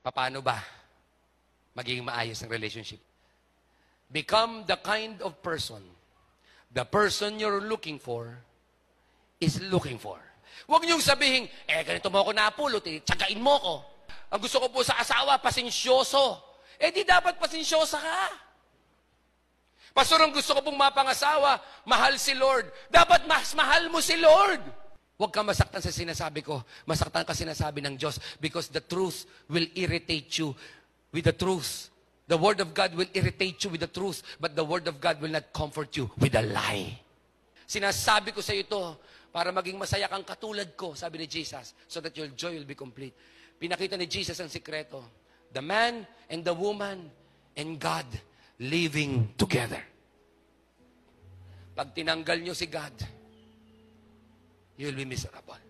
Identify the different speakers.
Speaker 1: Paano ba magiging maayos ang relationship? Become the kind of person the person you're looking for is looking for. Huwag niyong sabihin, ganito mo ako napulot, tsagain mo ko. Ang gusto ko po sa asawa, pasensyoso. Di dapat pasensyosa ka. Pastor, ang gusto ko pong mapangasawa, mahal si Lord. Dapat mas mahal mo si Lord. Huwag ka masaktan sa sinasabi ko. Masaktan ka sinasabi ng Diyos because the truth will irritate you with the truth. The Word of God will irritate you with the truth, but the Word of God will not comfort you with a lie. Sinasabi ko sa iyo ito para maging masaya kang katulad ko, sabi ni Jesus, so that your joy will be complete. Pinakita ni Jesus ang sikreto. The man and the woman and God living together. Pag tinanggal nyo si God, you will be miserable.